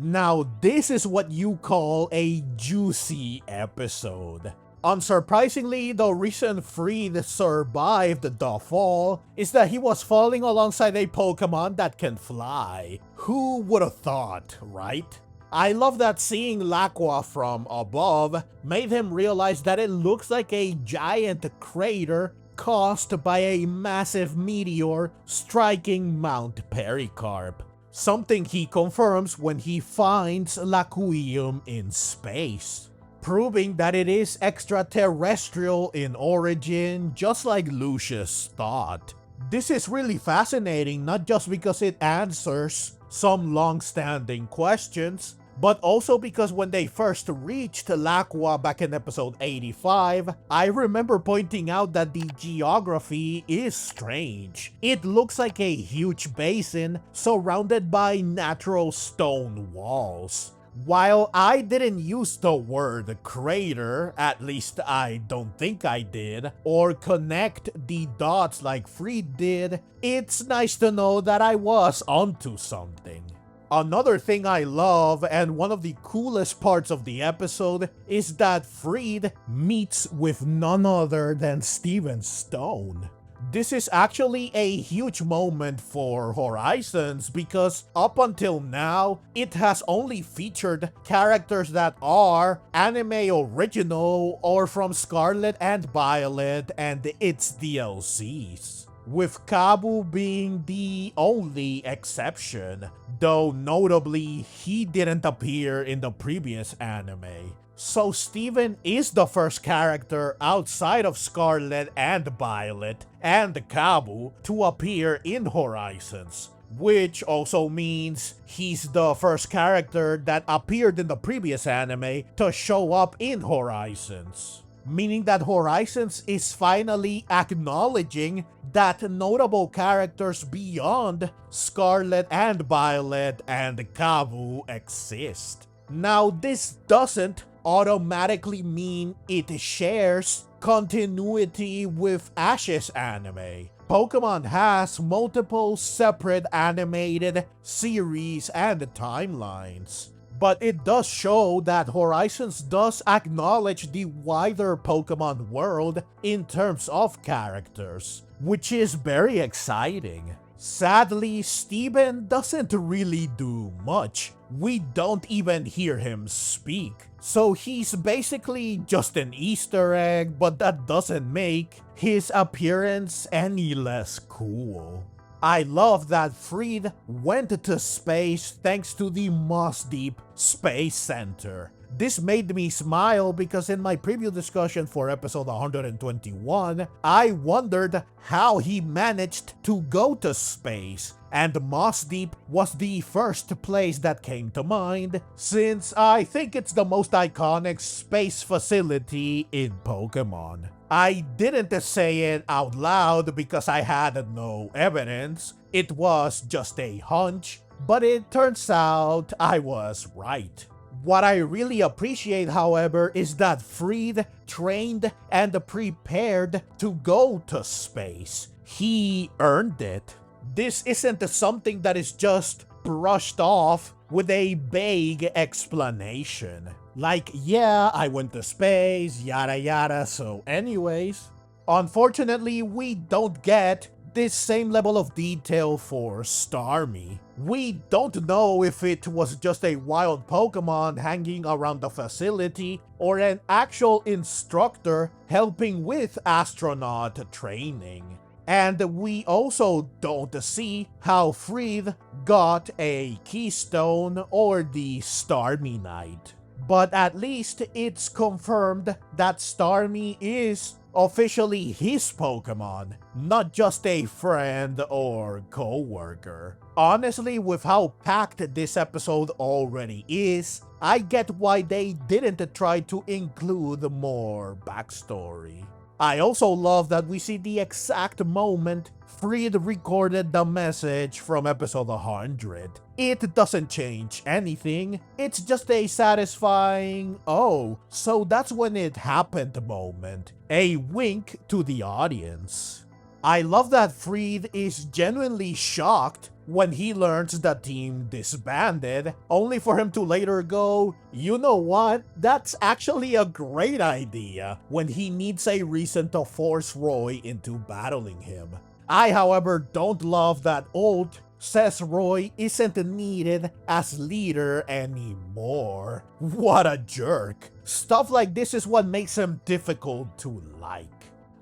Now this is what you call a juicy episode. Unsurprisingly, the reason Friede survived the fall is that he was falling alongside a Pokemon that can fly. Who would have thought, right? I love that seeing Lacqua from above made him realize that it looks like a giant crater caused by a massive meteor striking Mount Pericarp. Something he confirms when he finds Laquium in space, proving that it is extraterrestrial in origin, just like Lucius thought. This is really fascinating, not just because it answers some long-standing questions, but also because when they first reached Lacqua back in episode 85, I remember pointing out that the geography is strange. It looks like a huge basin surrounded by natural stone walls. While I didn't use the word crater, at least I don't think I did, or connect the dots like Friede did, it's nice to know that I was onto something. Another thing I love, and one of the coolest parts of the episode, is that Friede meets with none other than Steven Stone. This is actually a huge moment for Horizons because up until now, it has only featured characters that are anime original or from Scarlet and Violet and its DLCs, with Kabu being the only exception, though notably he didn't appear in the previous anime. So Steven is the first character outside of Scarlet and Violet and Kabu to appear in Horizons, which also means he's the first character that appeared in the previous anime to show up in Horizons. Meaning that Horizons is finally acknowledging that notable characters beyond Scarlet and Violet and Kabu exist. Now, this doesn't automatically mean it shares continuity with Ash's anime. Pokemon has multiple separate animated series and timelines, but it does show that Horizons does acknowledge the wider Pokemon world in terms of characters, which is very exciting. Sadly, Steven doesn't really do much. We don't even hear him speak. So he's basically just an Easter egg, but that doesn't make his appearance any less cool. I love that Friede went to space thanks to the Moss Deep Space Center. This made me smile because in my preview discussion for episode 121, I wondered how he managed to go to space, and Moss Deep was the first place that came to mind, since I think it's the most iconic space facility in Pokemon. I didn't say it out loud because I had no evidence, it was just a hunch, but it turns out I was right. What I really appreciate, however, is that Friede trained and prepared to go to space. He earned it. This isn't something that is just brushed off with a vague explanation. Like, yeah, I went to space, yada yada, so anyways. Unfortunately, we don't get this same level of detail for Starmie. We don't know if it was just a wild Pokemon hanging around the facility or an actual instructor helping with astronaut training. And we also don't see how Friede got a Keystone or the Starmie Knight. But at least it's confirmed that Starmie is officially his Pokemon, not just a friend or co-worker. Honestly, with how packed this episode already is, I get why they didn't try to include more backstory. I also love that we see the exact moment Friede recorded the message from episode 100. It doesn't change anything, it's just a satisfying, oh, so that's when it happened moment. A wink to the audience. I love that Friede is genuinely shocked when he learns the team disbanded, only for him to later go, "You know what? That's actually a great idea," when he needs a reason to force Roy into battling him. I, however, don't love that Ult says Roy isn't needed as leader anymore. What a jerk. Stuff like this is what makes him difficult to like.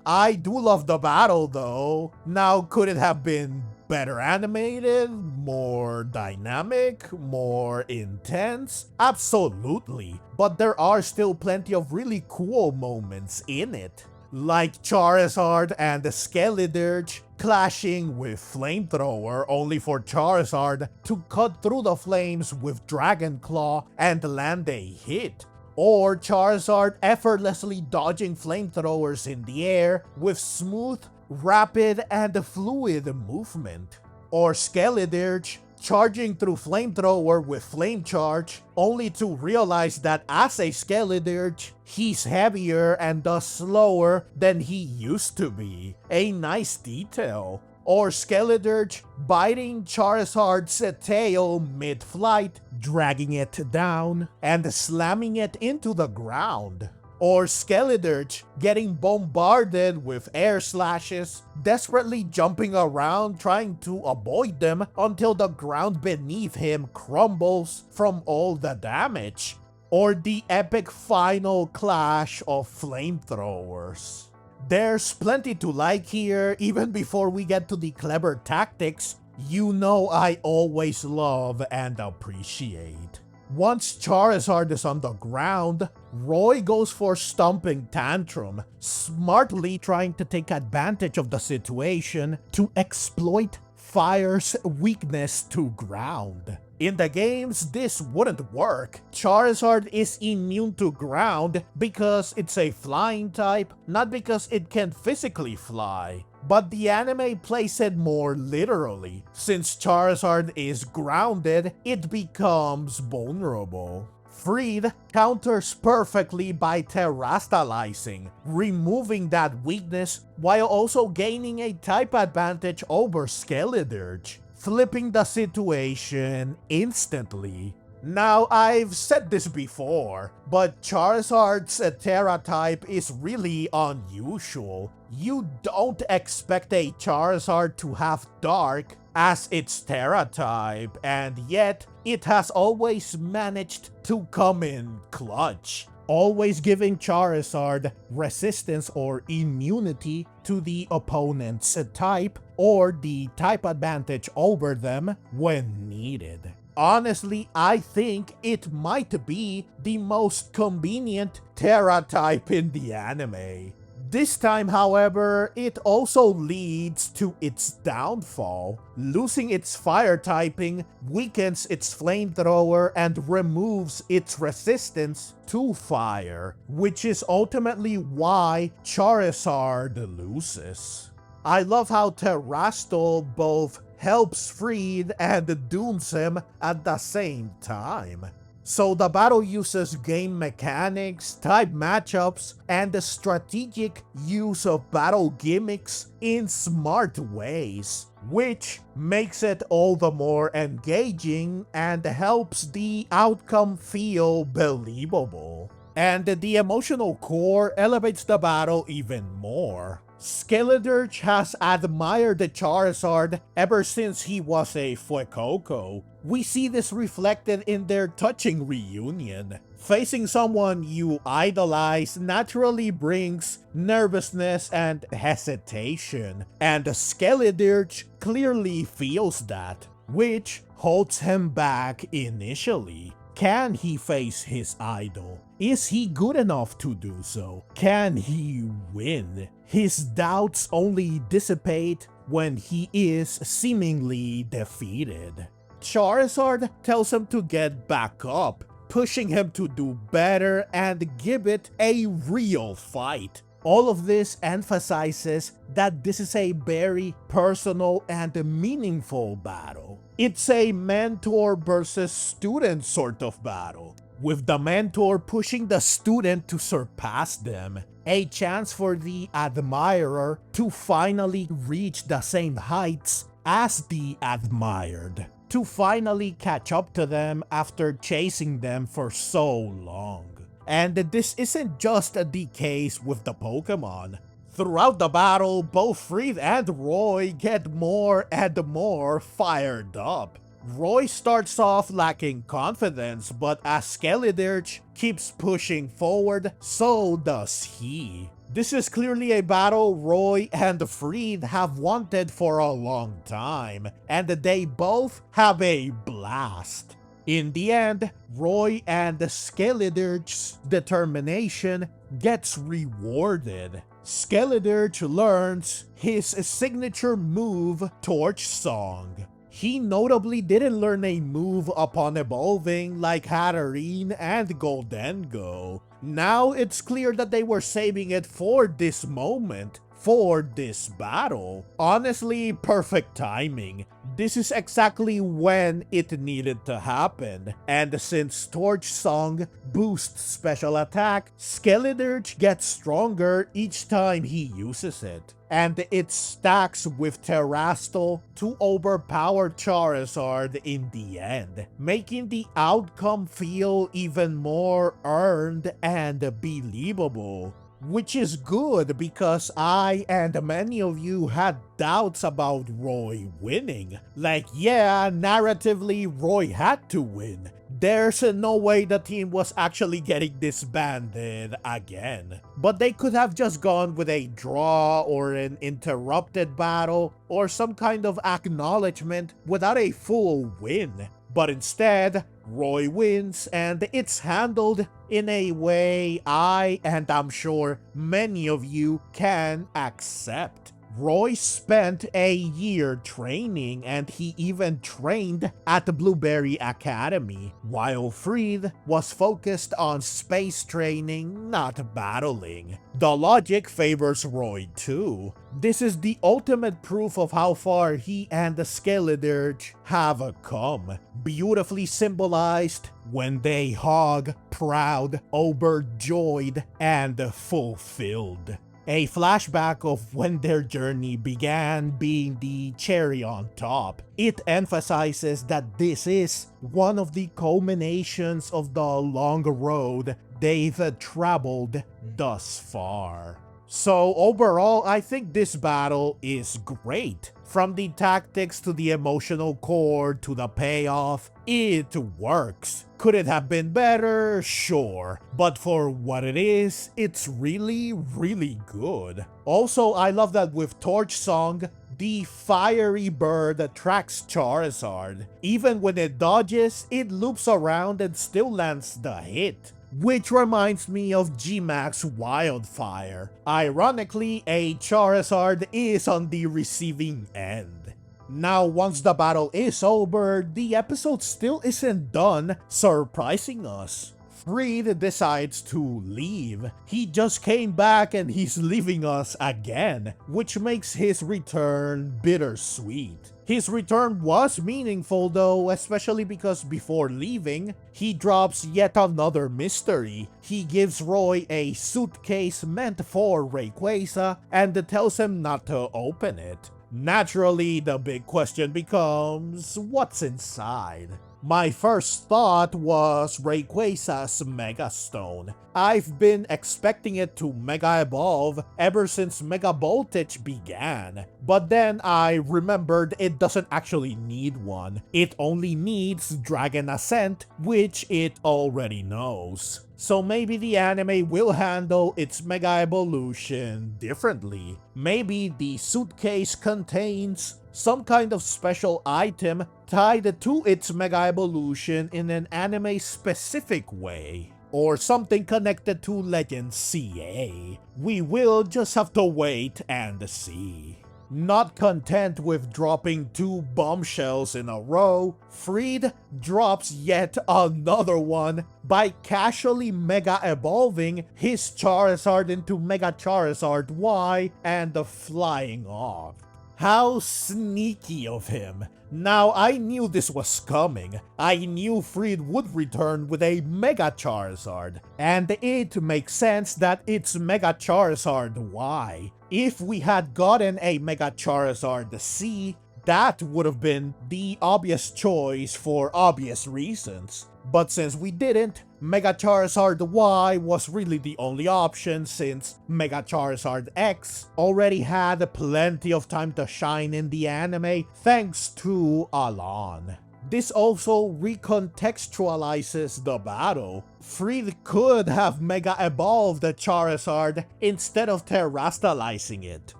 I do love the battle though. Now, could it have been better animated, more dynamic, more intense? Absolutely, but there are still plenty of really cool moments in it. Like Charizard and the Skeledirge clashing with Flamethrower, only for Charizard to cut through the flames with Dragon Claw and land a hit. Or Charizard effortlessly dodging flamethrowers in the air with smooth, rapid, and fluid movement. Or Skeledirge charging through Flamethrower with Flame Charge, only to realize that as a Skeledirge, he's heavier and thus slower than he used to be. A nice detail. Or Skeledirge biting Charizard's tail mid-flight, dragging it down, and slamming it into the ground. Or Skeledirge getting bombarded with air slashes, desperately jumping around trying to avoid them until the ground beneath him crumbles from all the damage. Or the epic final clash of flamethrowers. There's plenty to like here, even before we get to the clever tactics you know I always love and appreciate. Once Charizard is on the ground, Roy goes for Stomping Tantrum, smartly trying to take advantage of the situation to exploit Fire's weakness to ground. In the games, this wouldn't work. Charizard is immune to ground because it's a flying type, not because it can physically fly. But the anime plays it more literally. Since Charizard is grounded, it becomes vulnerable. Friede counters perfectly by terastalizing, removing that weakness while also gaining a type advantage over Skeledirge, flipping the situation instantly. Now, I've said this before, but Charizard's Terra type is really unusual. You don't expect a Charizard to have Dark as its Terra type, and yet it has always managed to come in clutch, always giving Charizard resistance or immunity to the opponent's type or the type advantage over them when needed. Honestly, I think it might be the most convenient Terra type in the anime. This time, however, it also leads to its downfall. Losing its fire typing weakens its flamethrower and removes its resistance to fire, which is ultimately why Charizard loses. I love how Terastal both helps Friede and dooms him at the same time. So the battle uses game mechanics, type matchups, and the strategic use of battle gimmicks in smart ways, which makes it all the more engaging and helps the outcome feel believable. And the emotional core elevates the battle even more. Skeledirge has admired the Charizard ever since he was a Fuecoco. We see this reflected in their touching reunion. Facing someone you idolize naturally brings nervousness and hesitation, and Skeledirge clearly feels that, which holds him back initially. Can he face his idol? Is he good enough to do so? Can he win? His doubts only dissipate when he is seemingly defeated. Charizard tells him to get back up, pushing him to do better and give it a real fight. All of this emphasizes that this is a very personal and meaningful battle. It's a mentor versus student sort of battle, with the mentor pushing the student to surpass them. A chance for the admirer to finally reach the same heights as the admired, to finally catch up to them after chasing them for so long. And this isn't just the case with the Pokemon. Throughout the battle, both Friede and Roy get more and more fired up. Roy starts off lacking confidence, but as Skeledirge keeps pushing forward, so does he. This is clearly a battle Roy and Friede have wanted for a long time, and they both have a blast. In the end, Roy and Skeledirge's determination gets rewarded. Skeledirge learns his signature move, Torch Song. He notably didn't learn a move upon evolving like Hatterene and Goldengo. Now it's clear that they were saving it for this moment, for this battle. Honestly, perfect timing. This is exactly when it needed to happen, and since Torch Song boosts special attack, Skeledirge gets stronger each time he uses it, and it stacks with Terastal to overpower Charizard in the end, making the outcome feel even more earned and believable. Which is good because I and many of you had doubts about Roy winning. Like, yeah, narratively Roy had to win. There's no way the team was actually getting disbanded again. But they could have just gone with a draw or an interrupted battle or some kind of acknowledgement without a full win. But instead, Roy wins, and it's handled in a way I, and I'm sure many of you, can accept. Roy spent a year training, and he even trained at the Blueberry Academy, while Friede was focused on space training, not battling. The logic favors Roy too. This is the ultimate proof of how far he and the Skeledirge have come, beautifully symbolized when they hog, proud, overjoyed, and fulfilled. A flashback of when their journey began being the cherry on top. It emphasizes that this is one of the culminations of the long road they've traveled thus far. So overall, I think this battle is great. From the tactics to the emotional core to the payoff, it works. Could it have been better? Sure. But for what it is, it's really, really good. Also, I love that with Torch Song, the fiery bird attracts Charizard. Even when it dodges, it loops around and still lands the hit. Which reminds me of G-Max Wildfire. Ironically, a Charizard is on the receiving end. Now, once the battle is over, the episode still isn't done, surprising us. Friede decides to leave. He just came back and he's leaving us again, which makes his return bittersweet. His return was meaningful though, especially because before leaving, he drops yet another mystery. He gives Roy a suitcase meant for Rayquaza and tells him not to open it. Naturally, the big question becomes, what's inside? My first thought was Rayquaza's Mega Stone. I've been expecting it to Mega Evolve ever since Mega Voltage began, but then I remembered it doesn't actually need one. It only needs Dragon Ascent, which it already knows. So maybe the anime will handle its Mega Evolution differently. Maybe the suitcase contains some kind of special item tied to its Mega Evolution in an anime-specific way. Or something connected to Legend CA. We will just have to wait and see. Not content with dropping 2 bombshells in a row, Friede drops yet another one by casually Mega Evolving his Charizard into Mega Charizard Y and flying off. How sneaky of him. Now, I knew this was coming. I knew Friede would return with a Mega Charizard, and it makes sense that it's Mega Charizard Y. If we had gotten a Mega Charizard C, That would have been the obvious choice for obvious reasons. But since we didn't, Mega Charizard Y was really the only option since Mega Charizard X already had plenty of time to shine in the anime thanks to Alon. This also recontextualizes the battle. Friede could have Mega Evolved the Charizard instead of Terastalizing it.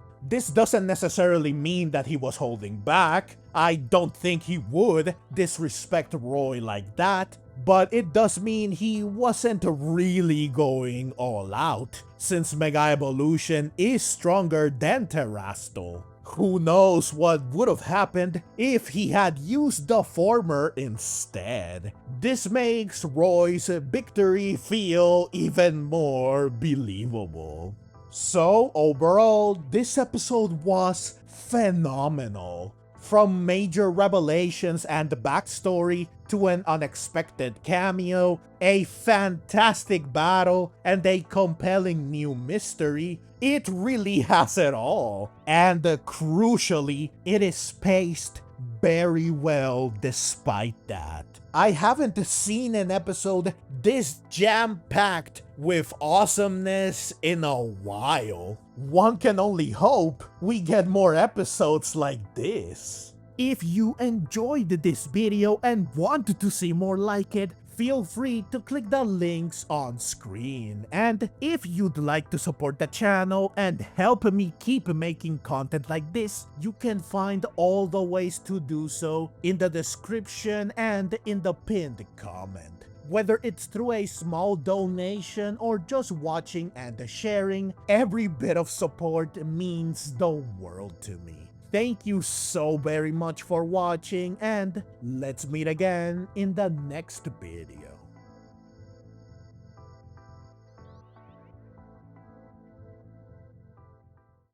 This doesn't necessarily mean that he was holding back. I don't think he would disrespect Roy like that. But it does mean he wasn't really going all out, since Mega Evolution is stronger than Terastal. Who knows what would have happened if he had used the former instead. This makes Roy's victory feel even more believable. So overall, this episode was phenomenal. From major revelations and backstory to an unexpected cameo, a fantastic battle, and a compelling new mystery, it really has it all. And crucially, it is paced very well despite that. I haven't seen an episode this jam-packed with awesomeness in a while. One can only hope we get more episodes like this. If you enjoyed this video and want to see more like it, feel free to click the links on screen. And if you'd like to support the channel and help me keep making content like this, you can find all the ways to do so in the description and in the pinned comment. Whether it's through a small donation or just watching and sharing, every bit of support means the world to me. Thank you so very much for watching, and let's meet again in the next video.